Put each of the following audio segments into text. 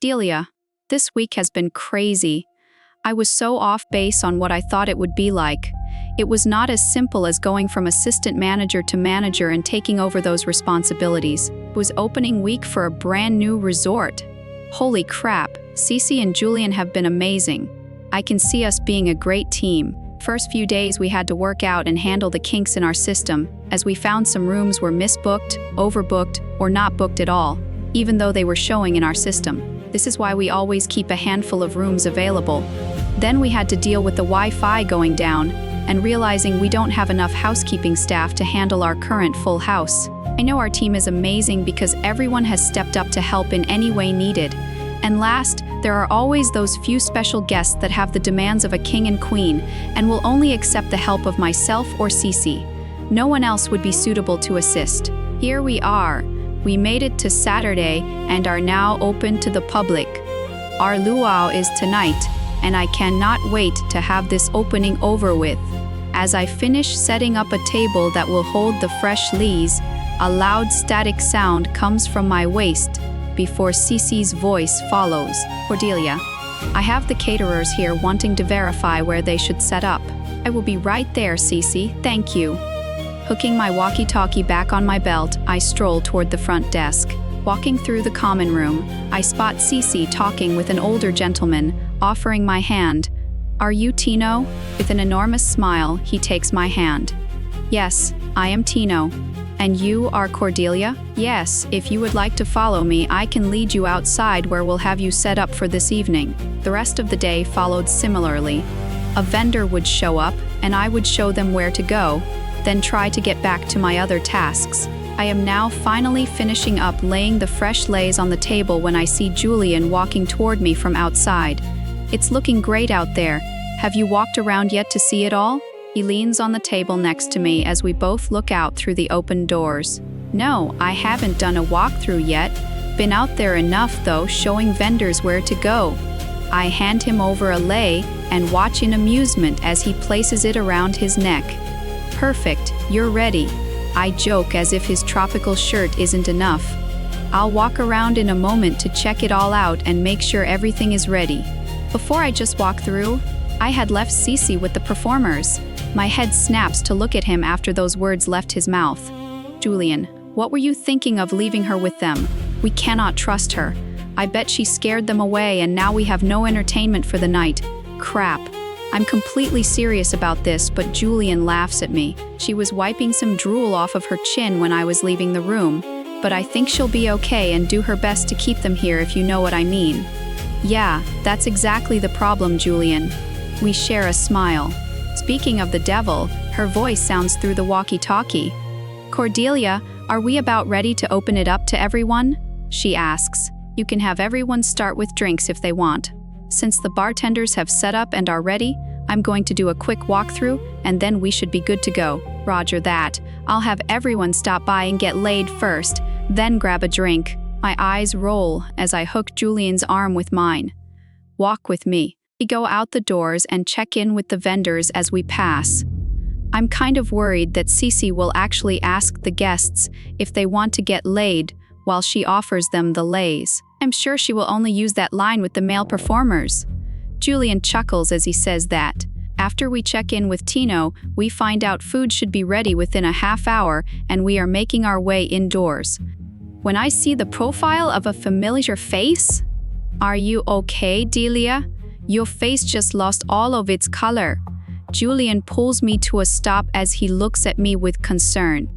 Delia, this week has been crazy. I was so off base on what I thought it would be like. It was not as simple as going from assistant manager to manager and taking over those responsibilities. It was opening week for a brand new resort. Holy crap, Cece and Julian have been amazing. I can see us being a great team. First few days we had to work out and handle the kinks in our system, as we found some rooms were misbooked, overbooked, or not booked at all, even though they were showing in our system. This is why we always keep a handful of rooms available. Then we had to deal with the Wi-Fi going down and realizing we don't have enough housekeeping staff to handle our current full house. I know our team is amazing because everyone has stepped up to help in any way needed. And last, there are always those few special guests that have the demands of a king and queen and will only accept the help of myself or Cece. No one else would be suitable to assist. Here we are. We made it to Saturday and are now open to the public. Our luau is tonight, and I cannot wait to have this opening over with. As I finish setting up a table that will hold the fresh lees, a loud static sound comes from my waist before Cece's voice follows. Cordelia, I have the caterers here wanting to verify where they should set up. I will be right there, Cece. Thank you. Hooking my walkie-talkie back on my belt, I stroll toward the front desk. Walking through the common room, I spot Cece talking with an older gentleman, offering my hand. Are you Tino? With an enormous smile, he takes my hand. Yes, I am Tino. And you are Cordelia? Yes, if you would like to follow me, I can lead you outside where we'll have you set up for this evening. The rest of the day followed similarly. A vendor would show up, and I would show them where to go, then try to get back to my other tasks. I am now finally finishing up laying the fresh lays on the table when I see Julian walking toward me from outside. It's looking great out there. Have you walked around yet to see it all? He leans on the table next to me as we both look out through the open doors. No, I haven't done a walkthrough yet. Been out there enough though, showing vendors where to go. I hand him over a lay and watch in amusement as he places it around his neck. Perfect, you're ready. I joke as if his tropical shirt isn't enough. I'll walk around in a moment to check it all out and make sure everything is ready. Before I just walk through, I had left Cece with the performers. My head snaps to look at him after those words left his mouth. Julian, what were you thinking of leaving her with them? We cannot trust her. I bet she scared them away and now we have no entertainment for the night. Crap. I'm completely serious about this, but Julian laughs at me. She was wiping some drool off of her chin when I was leaving the room, but I think she'll be okay and do her best to keep them here if you know what I mean. Yeah, that's exactly the problem, Julian. We share a smile. Speaking of the devil, her voice sounds through the walkie-talkie. Cordelia, are we about ready to open it up to everyone? She asks. You can have everyone start with drinks if they want. Since the bartenders have set up and are ready, I'm going to do a quick walkthrough, and then we should be good to go. Roger that. I'll have everyone stop by and get laid first, then grab a drink. My eyes roll as I hook Julian's arm with mine. Walk with me. We go out the doors and check in with the vendors as we pass. I'm kind of worried that Cece will actually ask the guests if they want to get laid while she offers them the lays. I'm sure she will only use that line with the male performers. Julian chuckles as he says that. After we check in with Tino, we find out food should be ready within a half hour and we are making our way indoors. When I see the profile of a familiar face, are you okay, Delia? Your face just lost all of its color. Julian pulls me to a stop as he looks at me with concern.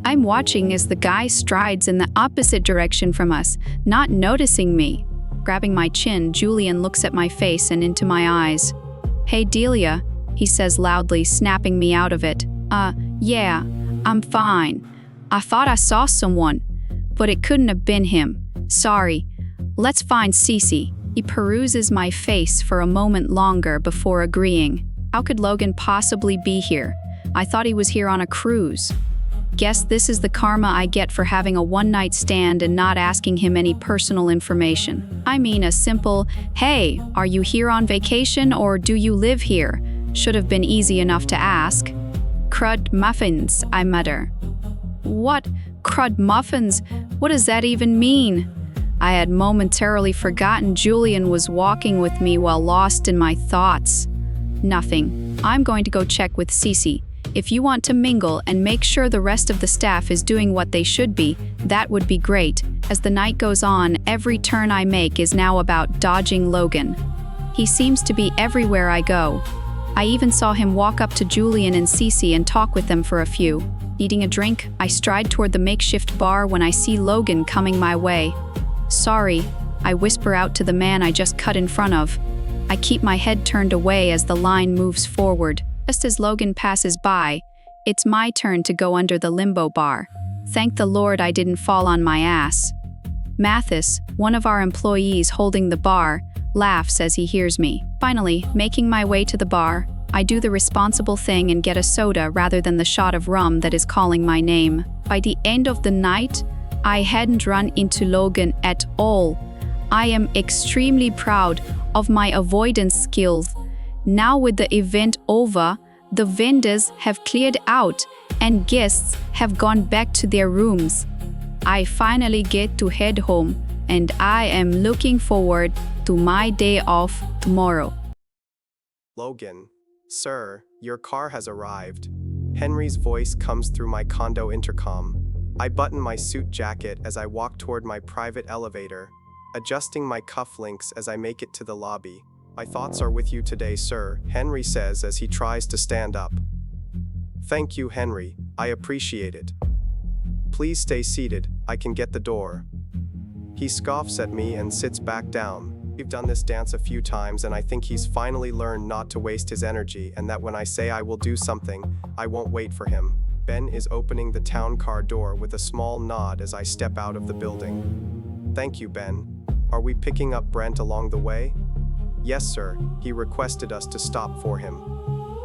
I'm watching as the guy strides in the opposite direction from us, not noticing me. Grabbing my chin, Julian looks at my face and into my eyes. Hey Delia, he says loudly, snapping me out of it. Yeah, I'm fine. I thought I saw someone, but it couldn't have been him. Sorry. Let's find Cece. He peruses my face for a moment longer before agreeing. How could Logan possibly be here? I thought he was here on a cruise. Guess this is the karma I get for having a one-night stand and not asking him any personal information. I mean, a simple, hey, are you here on vacation or do you live here? Should have been easy enough to ask. Crud muffins, I mutter. What? Crud muffins? What does that even mean? I had momentarily forgotten Julian was walking with me while lost in my thoughts. Nothing. I'm going to go check with Cece. If you want to mingle and make sure the rest of the staff is doing what they should be, that would be great. As the night goes on, every turn I make is now about dodging Logan. He seems to be everywhere I go. I even saw him walk up to Julian and Cece and talk with them for a few. Needing a drink, I stride toward the makeshift bar when I see Logan coming my way. "Sorry," I whisper out to the man I just cut in front of. I keep my head turned away as the line moves forward. Just as Logan passes by, it's my turn to go under the limbo bar. Thank the Lord I didn't fall on my ass. Mathis, one of our employees holding the bar, laughs as he hears me. Finally, making my way to the bar, I do the responsible thing and get a soda rather than the shot of rum that is calling my name. By the end of the night, I hadn't run into Logan at all. I am extremely proud of my avoidance skills. Now with the event over, the vendors have cleared out and guests have gone back to their rooms. I finally get to head home and I am looking forward to my day off tomorrow. Logan, sir, your car has arrived. Henry's voice comes through my condo intercom. I button my suit jacket as I walk toward my private elevator, adjusting my cufflinks as I make it to the lobby. "My thoughts are with you today, sir," Henry says as he tries to stand up. "Thank you, Henry. I appreciate it. Please stay seated. I can get the door." He scoffs at me and sits back down. We've done this dance a few times and I think he's finally learned not to waste his energy and that when I say I will do something, I won't wait for him. Ben is opening the town car door with a small nod as I step out of the building. "Thank you, Ben. Are we picking up Brent along the way?" "Yes, sir. He requested us to stop for him."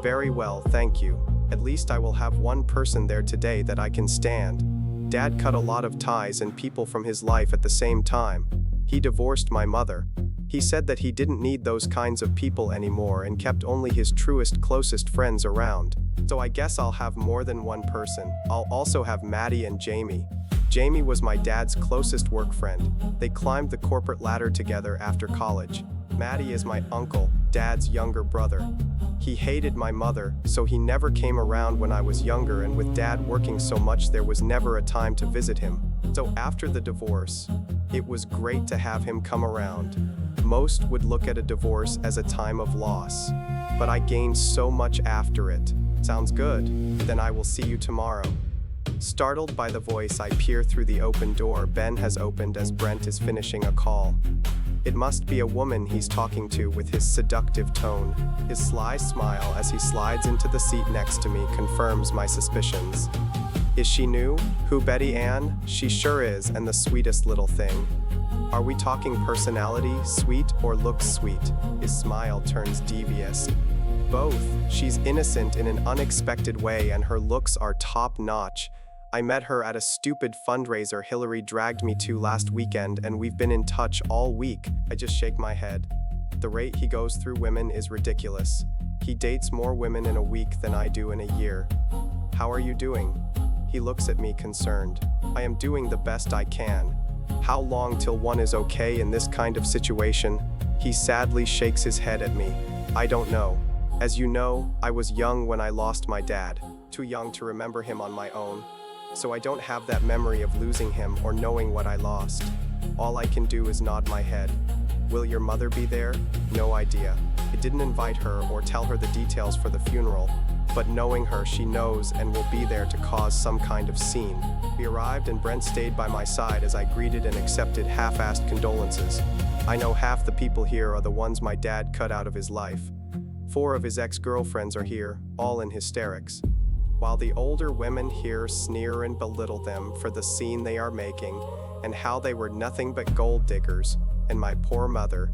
"Very well, thank you. At least I will have one person there today that I can stand. Dad cut a lot of ties and people from his life at the same time. He divorced my mother. He said that he didn't need those kinds of people anymore and kept only his truest, closest friends around. So I guess I'll have more than one person. I'll also have Maddie and Jamie. Jamie was my dad's closest work friend. They climbed the corporate ladder together after college. Maddie is my uncle, Dad's younger brother. He hated my mother, so he never came around when I was younger, and with Dad working so much there was never a time to visit him. So after the divorce, it was great to have him come around. Most would look at a divorce as a time of loss, but I gained so much after it. Sounds good? Then I will see you tomorrow. Startled by the voice, I peer through the open door Ben has opened as Brent is finishing a call. It must be a woman he's talking to with his seductive tone. His sly smile as he slides into the seat next to me confirms my suspicions. Is she new? Who, Betty Ann? She sure is, and the sweetest little thing. Are we talking personality, sweet, or looks sweet? His smile turns devious. Both. She's innocent in an unexpected way and her looks are top-notch. I met her at a stupid fundraiser Hillary dragged me to last weekend and we've been in touch all week. I just shake my head. The rate he goes through women is ridiculous. He dates more women in a week than I do in a year. How are you doing? He looks at me concerned. I am doing the best I can. How long till one is okay in this kind of situation? He sadly shakes his head at me. I don't know. As you know, I was young when I lost my dad. Too young to remember him on my own. So I don't have that memory of losing him or knowing what I lost. All I can do is nod my head. Will your mother be there? No idea. I didn't invite her or tell her the details for the funeral, but knowing her, she knows and will be there to cause some kind of scene. We arrived and Brent stayed by my side as I greeted and accepted half-assed condolences. I know half the people here are the ones my dad cut out of his life. 4 of his ex-girlfriends are here, all in hysterics. While the older women here sneer and belittle them for the scene they are making and how they were nothing but gold diggers, and my poor mother,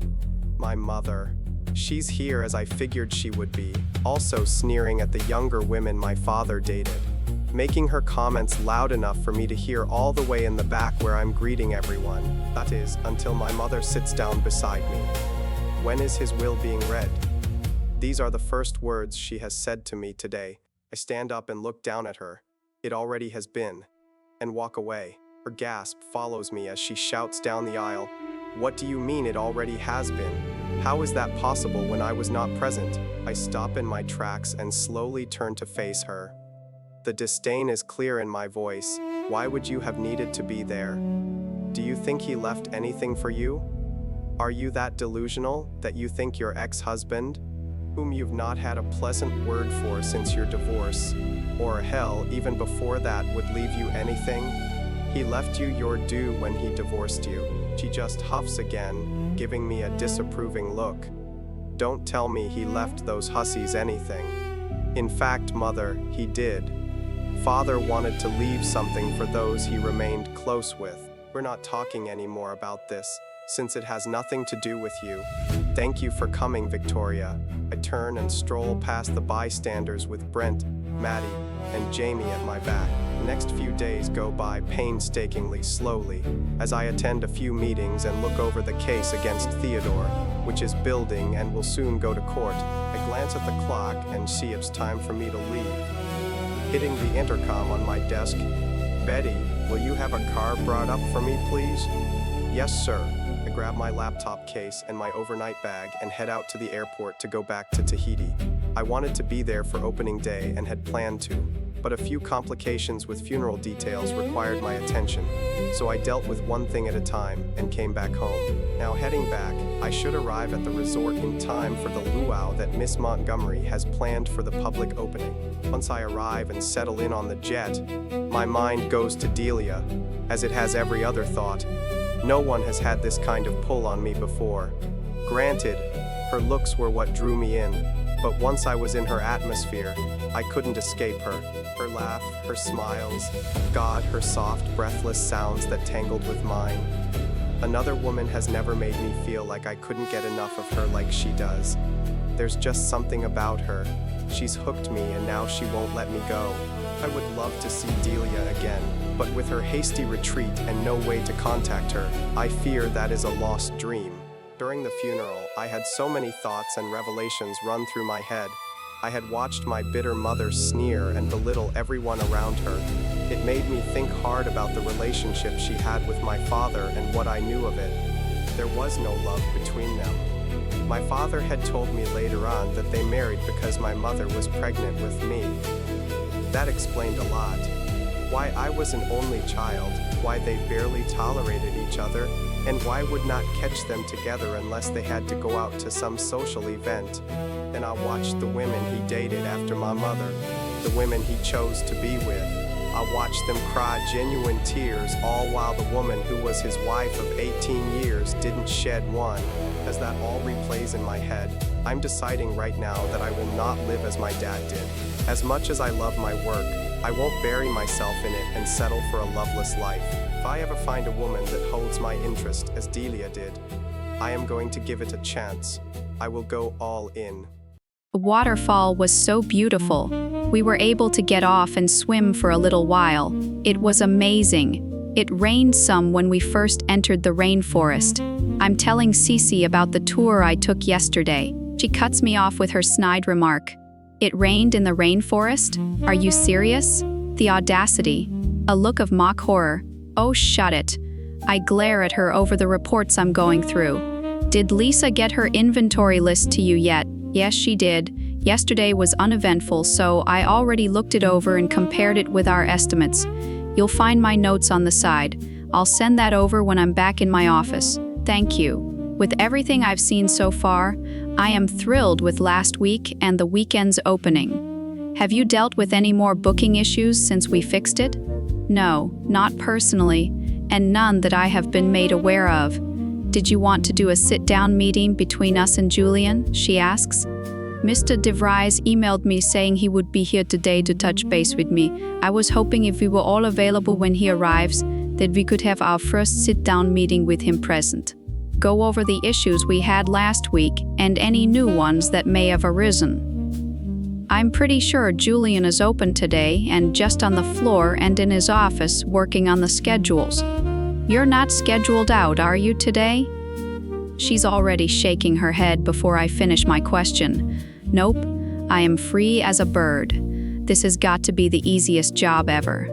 my mother, she's here as I figured she would be, also sneering at the younger women my father dated, making her comments loud enough for me to hear all the way in the back where I'm greeting everyone. That is, until my mother sits down beside me. When is his will being read? These are the first words she has said to me today. I stand up and look down at her. It already has been. And walk away. Her gasp follows me as she shouts down the aisle, "What do you mean it already has been? How is that possible when I was not present?" I stop in my tracks and slowly turn to face her. The disdain is clear in my voice. "Why would you have needed to be there? Do you think he left anything for you? Are you that delusional that you think your ex-husband, whom you've not had a pleasant word for since your divorce, or hell, even before that, would leave you anything? He left you your due when he divorced you." She just huffs again, giving me a disapproving look. "Don't tell me he left those hussies anything. In fact, Mother, he did. Father wanted to leave something for those he remained close with. We're not talking anymore about this, since it has nothing to do with you. Thank you for coming, Victoria." I turn and stroll past the bystanders with Brent, Maddie, and Jamie at my back. The next few days go by painstakingly slowly, as I attend a few meetings and look over the case against Theodore, which is building and will soon go to court. I glance at the clock and see it's time for me to leave. Hitting the intercom on my desk, "Betty, will you have a car brought up for me, please?" "Yes, sir." I grab my laptop case and my overnight bag and head out to the airport to go back to Tahiti. I wanted to be there for opening day and had planned to, but a few complications with funeral details required my attention, so I dealt with one thing at a time and came back home. Now heading back, I should arrive at the resort in time for the luau that Miss Montgomery has planned for the public opening. Once I arrive and settle in on the jet, my mind goes to Delia, as it has every other thought. No one has had this kind of pull on me before. Granted, her looks were what drew me in, but once I was in her atmosphere, I couldn't escape her. Her laugh, her smiles, God, her soft, breathless sounds that tangled with mine. Another woman has never made me feel like I couldn't get enough of her like she does. There's just something about her. She's hooked me and now she won't let me go. I would love to see Delia again, but with her hasty retreat and no way to contact her, I fear that is a lost dream. During the funeral, I had so many thoughts and revelations run through my head. I had watched my bitter mother sneer and belittle everyone around her. It made me think hard about the relationship she had with my father and what I knew of it. There was no love between them. My father had told me later on that they married because my mother was pregnant with me. That explained a lot. Why I was an only child, why they barely tolerated each other, and why would not catch them together unless they had to go out to some social event. Then I watched the women he dated after my mother, the women he chose to be with. I watched them cry genuine tears, all while the woman who was his wife of 18 years didn't shed one. As that all replays in my head, I'm deciding right now that I will not live as my dad did. As much as I love my work, I won't bury myself in it and settle for a loveless life. If I ever find a woman that holds my interest as Delia did, I am going to give it a chance. I will go all in. The waterfall was so beautiful. We were able to get off and swim for a little while. It was amazing. It rained some when we first entered the rainforest. I'm telling Cece about the tour I took yesterday. She cuts me off with her snide remark. "It rained in the rainforest? Are you serious?" The audacity. A look of mock horror. "Oh, shut it." I glare at her over the reports I'm going through. "Did Lisa get her inventory list to you yet?" "Yes, she did. Yesterday was uneventful, so I already looked it over and compared it with our estimates. You'll find my notes on the side. I'll send that over when I'm back in my office. Thank you. With everything I've seen so far, I am thrilled with last week and the weekend's opening. Have you dealt with any more booking issues since we fixed it?" "No, not personally, and none that I have been made aware of." "Did you want to do a sit-down meeting between us and Julian?" she asks. "Mr. DeVries emailed me saying he would be here today to touch base with me. I was hoping if we were all available when he arrives, that we could have our first sit-down meeting with him present. Go over the issues we had last week and any new ones that may have arisen. I'm pretty sure Julian is open today and just on the floor and in his office working on the schedules. You're not scheduled out, are you, today?" She's already shaking her head before I finish my question. "Nope, I am free as a bird. This has got to be the easiest job ever."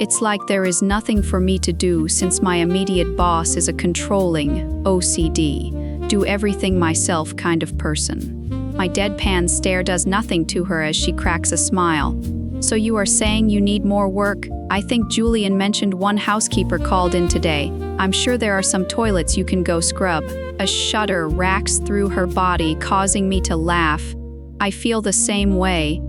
It's like there is nothing for me to do since my immediate boss is a controlling, OCD, do everything myself kind of person. My deadpan stare does nothing to her as she cracks a smile. So you are saying you need more work? I think Julian mentioned one housekeeper called in today. I'm sure there are some toilets you can go scrub. A shudder racks through her body, causing me to laugh. I feel the same way.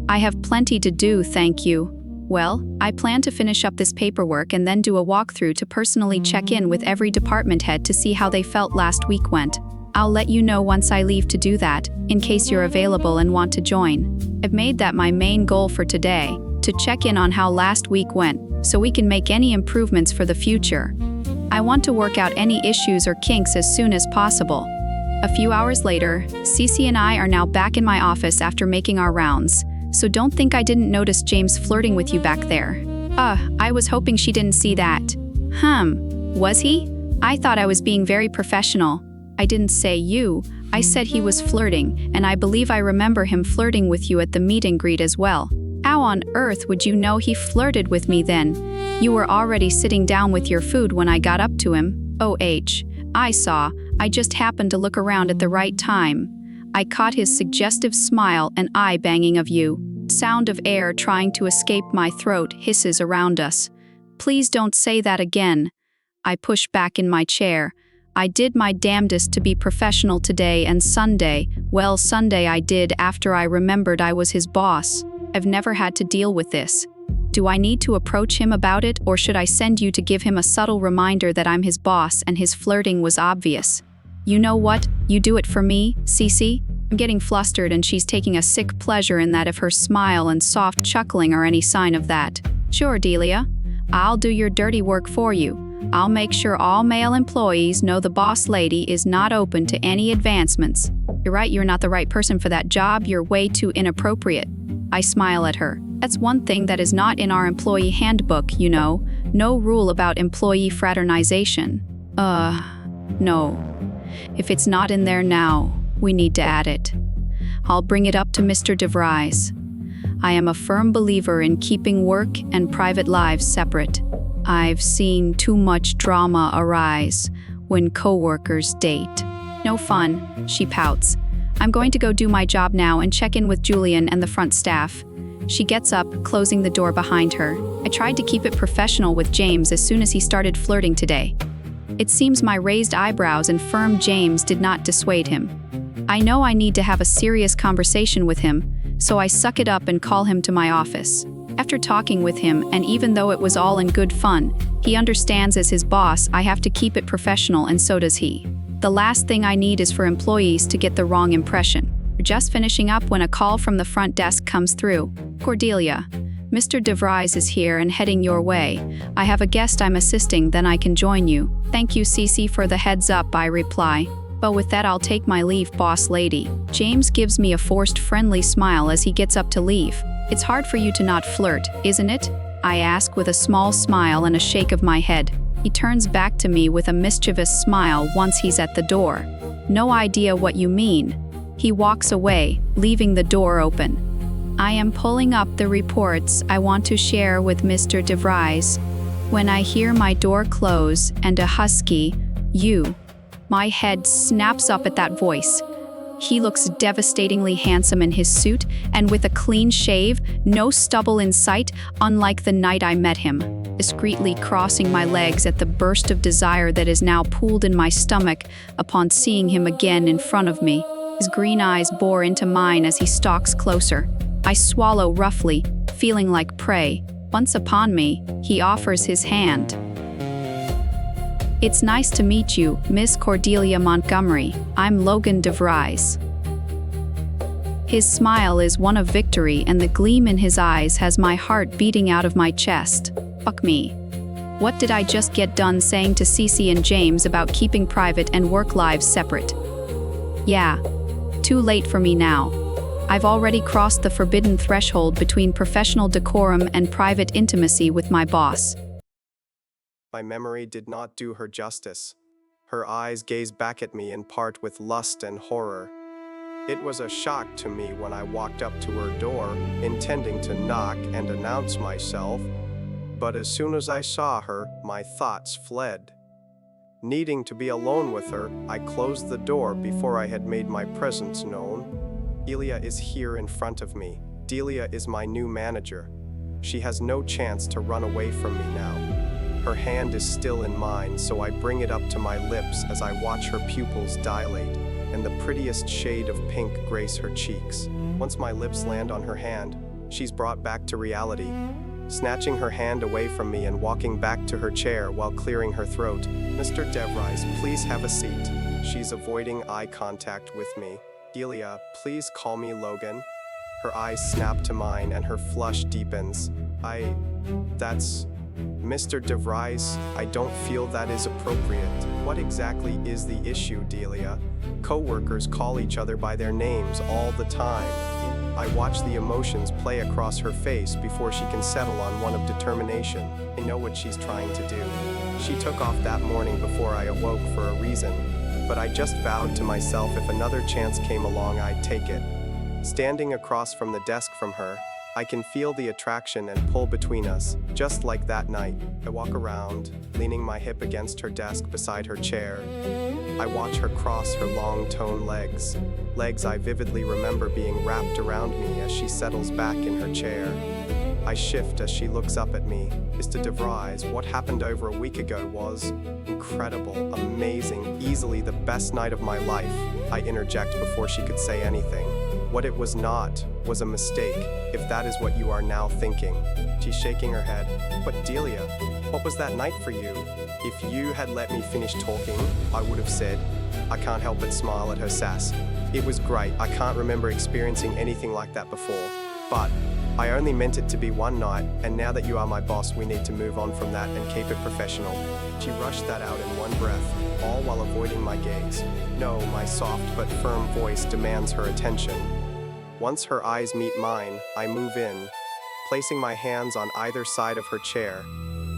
I have plenty to do, thank you. Well, I plan to finish up this paperwork and then do a walkthrough to personally check in with every department head to see how they felt last week went. I'll let you know once I leave to do that, in case you're available and want to join. I've made that my main goal for today, to check in on how last week went, so we can make any improvements for the future. I want to work out any issues or kinks as soon as possible. A few hours later, Cece and I are now back in my office after making our rounds, so don't think I didn't notice James flirting with you back there. I was hoping she didn't see that. Was he? I thought I was being very professional. I didn't say you, I said he was flirting, and I believe I remember him flirting with you at the meet and greet as well. How on earth would you know he flirted with me then? You were already sitting down with your food when I got up to him. I saw. I just happened to look around at the right time. I caught his suggestive smile and eye-banging of you. Sound of air trying to escape my throat hisses around us. Please don't say that again. I push back in my chair. I did my damnedest to be professional today, and Sunday I did after I remembered I was his boss. I've never had to deal with this. Do I need to approach him about it, or should I send you to give him a subtle reminder that I'm his boss and his flirting was obvious? You know what? You do it for me, Cece? I'm getting flustered, and she's taking a sick pleasure in that if her smile and soft chuckling are any sign of that. Sure, Delia. I'll do your dirty work for you. I'll make sure all male employees know the boss lady is not open to any advancements. You're right, you're not the right person for that job. You're way too inappropriate. I smile at her. That's one thing that is not in our employee handbook, you know. No rule about employee fraternization. No. If it's not in there now, we need to add it. I'll bring it up to Mr. DeVries. I am a firm believer in keeping work and private lives separate. I've seen too much drama arise when coworkers date. No fun, she pouts. I'm going to go do my job now and check in with Julian and the front staff. She gets up, closing the door behind her. I tried to keep it professional with James as soon as he started flirting today. It seems my raised eyebrows and firm James did not dissuade him. I know I need to have a serious conversation with him, so I suck it up and call him to my office. After talking with him, and even though it was all in good fun, he understands as his boss I have to keep it professional, and so does he. The last thing I need is for employees to get the wrong impression. We're just finishing up when a call from the front desk comes through. Cordelia, Mr. DeVries is here and heading your way. I have a guest I'm assisting, then I can join you. Thank you, Cece, for the heads up, I reply. Well, with that, I'll take my leave, boss lady. James gives me a forced friendly smile as he gets up to leave. It's hard for you to not flirt, isn't it? I ask with a small smile and a shake of my head. He turns back to me with a mischievous smile once he's at the door. No idea what you mean. He walks away, leaving the door open. I am pulling up the reports I want to share with Mr. DeVries. When I hear my door close and a husky, "You," my head snaps up at that voice. He looks devastatingly handsome in his suit and with a clean shave, no stubble in sight, unlike the night I met him. Discreetly crossing my legs at the burst of desire that is now pooled in my stomach upon seeing him again in front of me. His green eyes bore into mine as he stalks closer. I swallow roughly, feeling like prey. Once upon me, he offers his hand. It's nice to meet you, Miss Cordelia Montgomery. I'm Logan DeVries. His smile is one of victory, and the gleam in his eyes has my heart beating out of my chest. Fuck me. What did I just get done saying to Cece and James about keeping private and work lives separate? Yeah, too late for me now. I've already crossed the forbidden threshold between professional decorum and private intimacy with my boss. My memory did not do her justice. Her eyes gazed back at me in part with lust and horror. It was a shock to me when I walked up to her door, intending to knock and announce myself. But as soon as I saw her, my thoughts fled. Needing to be alone with her, I closed the door before I had made my presence known. Delia is here in front of me. Delia is my new manager. She has no chance to run away from me now. Her hand is still in mine, so I bring it up to my lips as I watch her pupils dilate, and the prettiest shade of pink grace her cheeks. Once my lips land on her hand, she's brought back to reality, snatching her hand away from me and walking back to her chair while clearing her throat. Mr. DeVries, please have a seat. She's avoiding eye contact with me. Delia, please call me Logan. Her eyes snap to mine and her flush deepens. That's... Mr. DeVries, I don't feel that is appropriate. What exactly is the issue, Delia? Co-workers call each other by their names all the time. I watch the emotions play across her face before she can settle on one of determination. I know what she's trying to do. She took off that morning before I awoke for a reason, but I just vowed to myself if another chance came along, I'd take it. Standing across from the desk from her, I can feel the attraction and pull between us, just like that night. I walk around, leaning my hip against her desk beside her chair. I watch her cross her long toned legs I vividly remember being wrapped around me as she settles back in her chair. I shift as she looks up at me. Mr. DeVries, what happened over a week ago was incredible, amazing, easily the best night of my life, I interject before she could say anything. What it was not was a mistake, if that is what you are now thinking. She's shaking her head. But Delia, what was that night for you? If you had let me finish talking, I would have said. I can't help but smile at her sass. It was great. I can't remember experiencing anything like that before. But I only meant it to be one night, and now that you are my boss, we need to move on from that and keep it professional. She rushed that out in one breath, all while avoiding my gaze. No, my soft but firm voice demands her attention. Once her eyes meet mine, I move in, placing my hands on either side of her chair.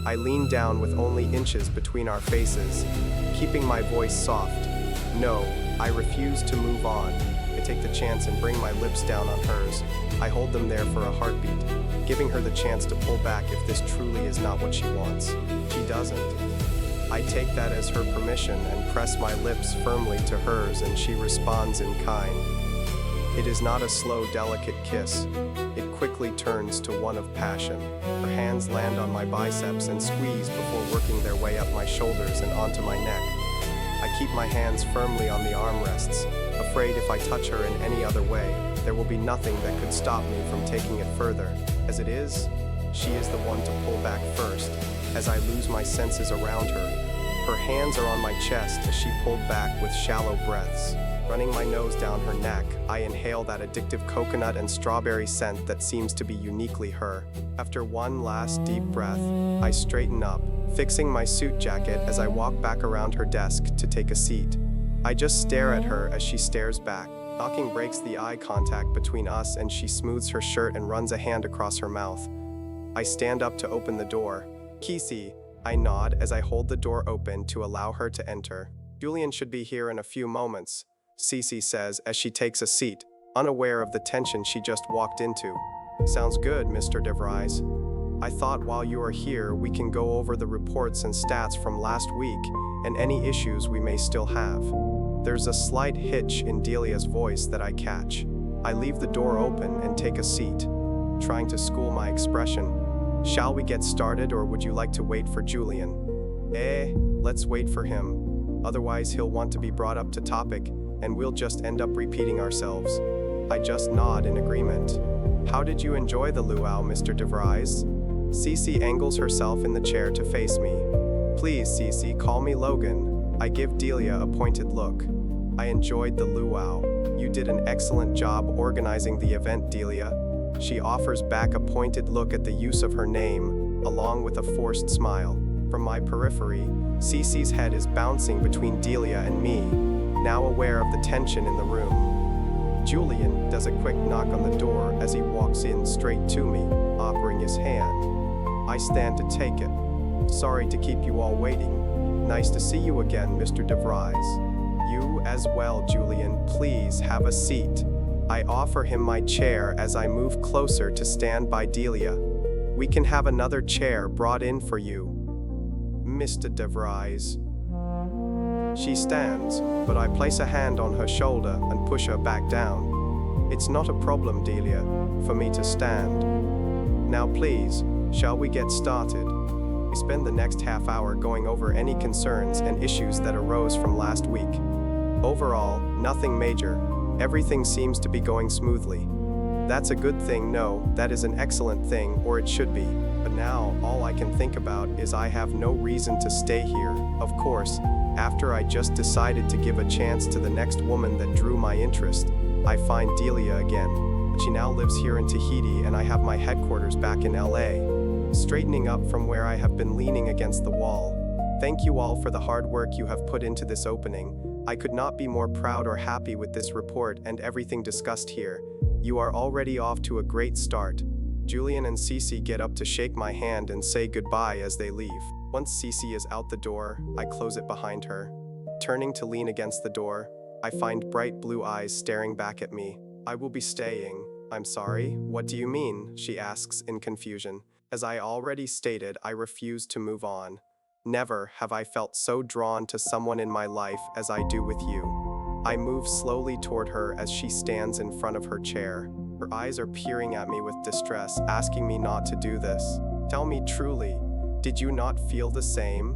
I lean down with only inches between our faces, keeping my voice soft. No, I refuse to move on. I take the chance and bring my lips down on hers. I hold them there for a heartbeat, giving her the chance to pull back if this truly is not what she wants. She doesn't. I take that as her permission and press my lips firmly to hers, and she responds in kind. It is not a slow, delicate kiss. It quickly turns to one of passion. Her hands land on my biceps and squeeze before working their way up my shoulders and onto my neck. I keep my hands firmly on the armrests, afraid if I touch her in any other way, there will be nothing that could stop me from taking it further. As it is, she is the one to pull back first, as I lose my senses around her. Her hands are on my chest as she pulled back with shallow breaths. Running my nose down her neck, I inhale that addictive coconut and strawberry scent that seems to be uniquely her. After one last deep breath, I straighten up, fixing my suit jacket as I walk back around her desk to take a seat. I just stare at her as she stares back. Knocking breaks the eye contact between us, and she smooths her shirt and runs a hand across her mouth. I stand up to open the door. Kisi, I nod as I hold the door open to allow her to enter. Julian should be here in a few moments, Cece says as she takes a seat, unaware of the tension she just walked into. Sounds good, Mr. DeVries. I thought while you are here, we can go over the reports and stats from last week and any issues we may still have. There's a slight hitch in Delia's voice that I catch. I leave the door open and take a seat, trying to school my expression. Shall we get started, or would you like to wait for Julian? Let's wait for him. Otherwise, he'll want to be brought up to topic, and we'll just end up repeating ourselves. I just nod in agreement. How did you enjoy the luau, Mr. DeVries? Cece angles herself in the chair to face me. Please, Cece, call me Logan. I give Delia a pointed look. I enjoyed the luau. You did an excellent job organizing the event, Delia. She offers back a pointed look at the use of her name, along with a forced smile. From my periphery, Cece's head is bouncing between Delia and me, now aware of the tension in the room. Julian does a quick knock on the door as he walks in straight to me, offering his hand. I stand to take it. Sorry to keep you all waiting. Nice to see you again, Mr. DeVries. You as well, Julian. Please have a seat. I offer him my chair as I move closer to stand by Delia. We can have another chair brought in for you, Mr. DeVries. She stands, but I place a hand on her shoulder and push her back down. It's not a problem, Delia, for me to stand. Now please, shall we get started? We spend the next half hour going over any concerns and issues that arose from last week. Overall, nothing major. Everything seems to be going smoothly. That's a good thing, no, that is an excellent thing, or it should be. But now, all I can think about is I have no reason to stay here, of course. After I just decided to give a chance to the next woman that drew my interest, I find Delia again. She now lives here in Tahiti and I have my headquarters back in LA. Straightening up from where I have been leaning against the wall. Thank you all for the hard work you have put into this opening. I could not be more proud or happy with this report and everything discussed here. You are already off to a great start. Julian and Cece get up to shake my hand and say goodbye as they leave. Once Cece is out the door, I close it behind her. Turning to lean against the door, I find bright blue eyes staring back at me. I will be staying. I'm sorry, what do you mean? She asks in confusion. As I already stated, I refuse to move on. Never have I felt so drawn to someone in my life as I do with you. I move slowly toward her as she stands in front of her chair. Her eyes are peering at me with distress, asking me not to do this. Tell me truly, did you not feel the same?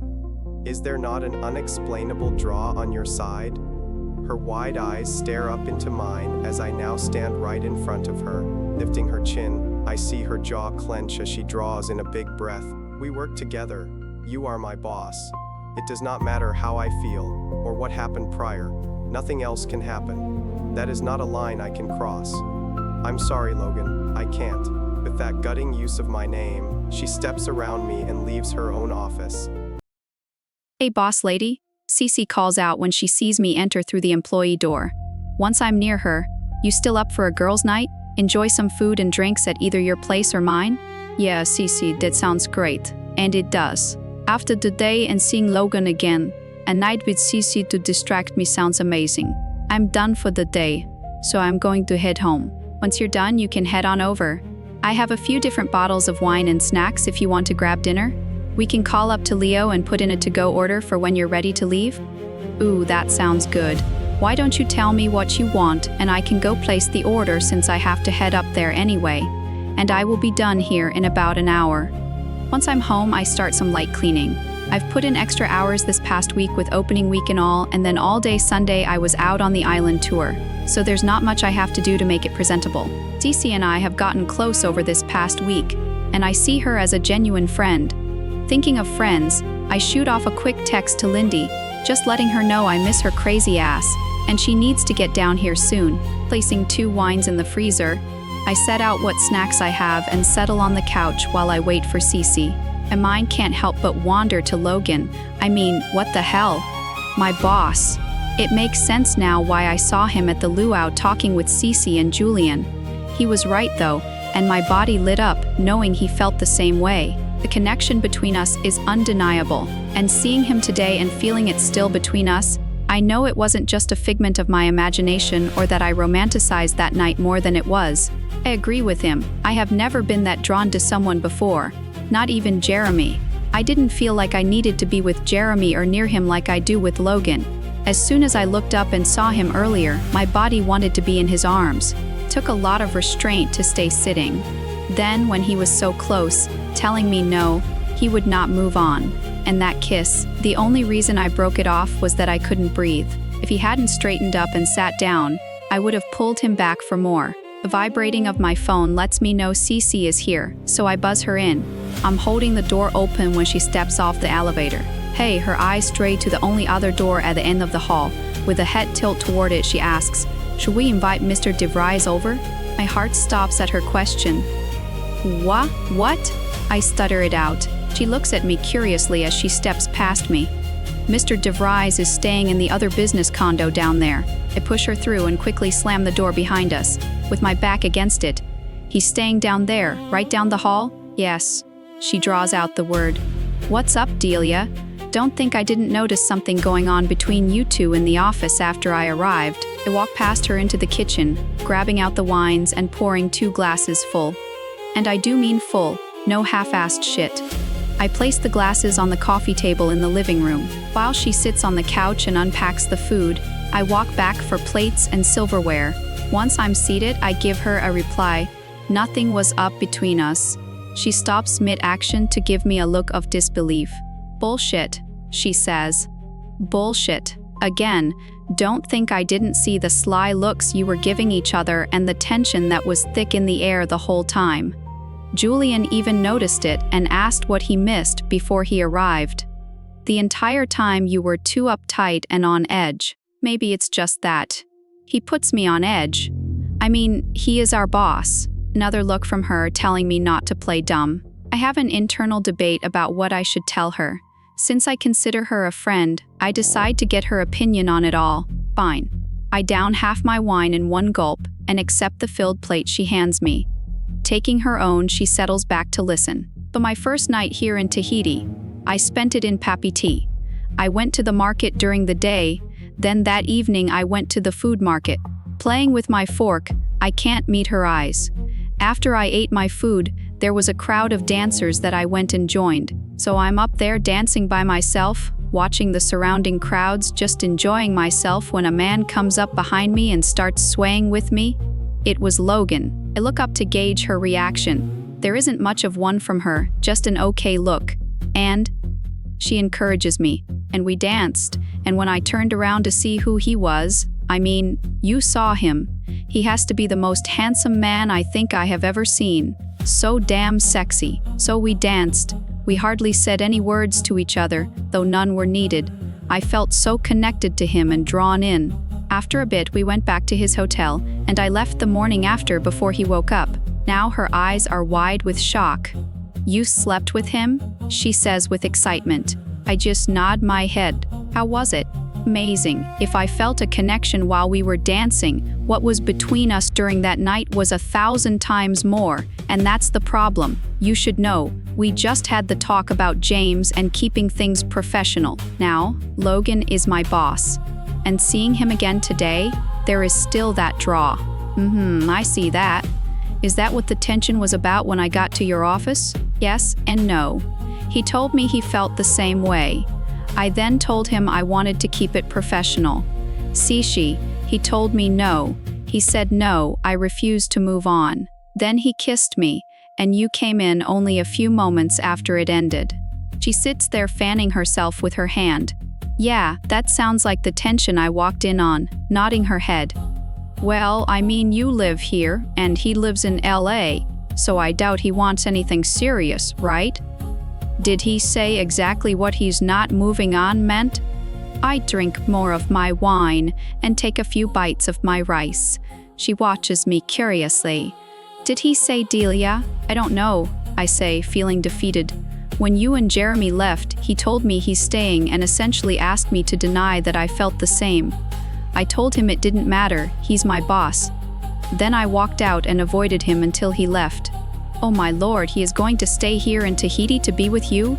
Is there not an unexplainable draw on your side? Her wide eyes stare up into mine as I now stand right in front of her. Lifting her chin, I see her jaw clench as she draws in a big breath. We work together. You are my boss. It does not matter how I feel or what happened prior. Nothing else can happen. That is not a line I can cross. I'm sorry, Logan, I can't. With that gutting use of my name, she steps around me and leaves her own office. Hey, boss lady, Cece calls out when she sees me enter through the employee door. Once I'm near her, you still up for a girls' night? Enjoy some food and drinks at either your place or mine? Yeah, Cece, that sounds great. And it does. After the day and seeing Logan again, a night with Cece to distract me sounds amazing. I'm done for the day, so I'm going to head home. Once you're done, you can head on over. I have a few different bottles of wine and snacks if you want to grab dinner. We can call up to Leo and put in a to-go order for when you're ready to leave. Ooh, that sounds good. Why don't you tell me what you want and I can go place the order since I have to head up there anyway. And I will be done here in about an hour. Once I'm home, I start some light cleaning. I've put in extra hours this past week with opening week and all, and then all day Sunday I was out on the island tour. So there's not much I have to do to make it presentable. Cece and I have gotten close over this past week, and I see her as a genuine friend. Thinking of friends, I shoot off a quick text to Lindy, just letting her know I miss her crazy ass, and she needs to get down here soon. Placing 2 wines in the freezer, I set out what snacks I have and settle on the couch while I wait for Cece. And mine can't help but wander to Logan. I mean, what the hell? My boss. It makes sense now why I saw him at the luau talking with Cece and Julian. He was right though, and my body lit up knowing he felt the same way. The connection between us is undeniable, and seeing him today and feeling it still between us, I know it wasn't just a figment of my imagination or that I romanticized that night more than it was. I agree with him. I have never been that drawn to someone before. Not even Jeremy. I didn't feel like I needed to be with Jeremy or near him like I do with Logan. As soon as I looked up and saw him earlier, my body wanted to be in his arms. Took a lot of restraint to stay sitting. Then, when he was so close, telling me no, he would not move on. And that kiss, the only reason I broke it off was that I couldn't breathe. If he hadn't straightened up and sat down, I would have pulled him back for more. The vibrating of my phone lets me know Cece is here, so I buzz her in. I'm holding the door open when she steps off the elevator. Hey, her eyes stray to the only other door at the end of the hall. With a head tilt toward it, she asks, "Should we invite Mr. DeVries over?" My heart stops at her question. What? I stutter it out. She looks at me curiously as she steps past me. Mr. DeVries is staying in the other business condo down there. I push her through and quickly slam the door behind us, with my back against it. He's staying down there, right down the hall? Yes. She draws out the word. What's up, Delia? Don't think I didn't notice something going on between you two in the office after I arrived. I walk past her into the kitchen, grabbing out the wines and pouring 2 glasses full. And I do mean full. No half-assed shit. I place the glasses on the coffee table in the living room. While she sits on the couch and unpacks the food, I walk back for plates and silverware. Once I'm seated, I give her a reply. Nothing was up between us. She stops mid-action to give me a look of disbelief. Bullshit, she says. Bullshit. Again, don't think I didn't see the sly looks you were giving each other and the tension that was thick in the air the whole time. Julian even noticed it and asked what he missed before he arrived. The entire time you were too uptight and on edge. Maybe it's just that. He puts me on edge. I mean, he is our boss. Another look from her telling me not to play dumb. I have an internal debate about what I should tell her. Since I consider her a friend, I decide to get her opinion on it all. Fine. I down half my wine in one gulp and accept the filled plate she hands me. Taking her own, she settles back to listen. But my first night here in Tahiti, I spent it in Papeete. I went to the market during the day, then that evening I went to the food market. Playing with my fork, I can't meet her eyes. After I ate my food, there was a crowd of dancers that I went and joined. So I'm up there dancing by myself, watching the surrounding crowds, just enjoying myself when a man comes up behind me and starts swaying with me. It was Logan. I look up to gauge her reaction. There isn't much of one from her, just an okay look. And she encourages me, and we danced, and when I turned around to see who he was, I mean, you saw him. He has to be the most handsome man I think I have ever seen. So damn sexy. So we danced. We hardly said any words to each other, though none were needed. I felt so connected to him and drawn in. After a bit, we went back to his hotel, and I left the morning after before he woke up. Now her eyes are wide with shock. You slept with him? She says with excitement. I just nod my head. How was it? Amazing. If I felt a connection while we were dancing, what was between us during that night was 1,000 times more, and that's the problem. You should know, we just had the talk about James and keeping things professional. Now, Logan is my boss. And seeing him again today, there is still that draw. I see that. Is that what the tension was about when I got to your office? Yes and no. He told me he felt the same way. I then told him I wanted to keep it professional. He told me no. He said no, I refused to move on. Then he kissed me, and you came in only a few moments after it ended. She sits there fanning herself with her hand. Yeah, that sounds like the tension I walked in on, nodding her head. Well, I mean, you live here, and he lives in LA, so I doubt he wants anything serious, right? Did he say exactly what he's not moving on meant? I drink more of my wine and take a few bites of my rice. She watches me curiously. Did he say Delia? I don't know, I say, feeling defeated. When you and Jeremy left, he told me he's staying and essentially asked me to deny that I felt the same. I told him it didn't matter, he's my boss. Then I walked out and avoided him until he left. Oh my lord, he is going to stay here in Tahiti to be with you?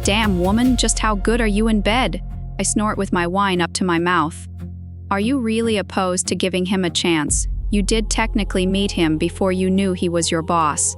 Damn woman, just how good are you in bed? I snort with my wine up to my mouth. Are you really opposed to giving him a chance? You did technically meet him before you knew he was your boss.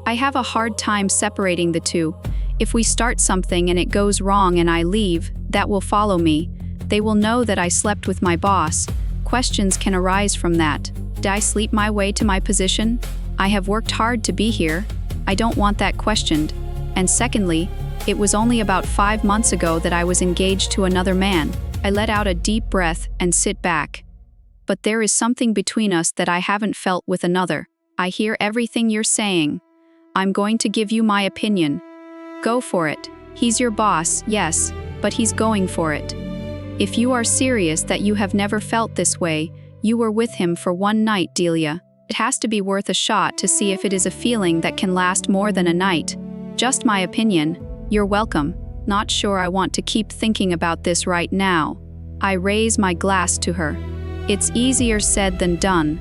I have a hard time separating the two. If we start something and it goes wrong and I leave, that will follow me. They will know that I slept with my boss. Questions can arise from that. Did I sleep my way to my position? I have worked hard to be here. I don't want that questioned. And secondly, it was only about 5 months ago that I was engaged to another man. I let out a deep breath and sit back. But there is something between us that I haven't felt with another. I hear everything you're saying. I'm going to give you my opinion. Go for it. He's your boss, yes, but he's going for it. If you are serious that you have never felt this way, you were with him for one night, Delia. It has to be worth a shot to see if it is a feeling that can last more than a night. Just my opinion. You're welcome. Not sure I want to keep thinking about this right now. I raise my glass to her. It's easier said than done.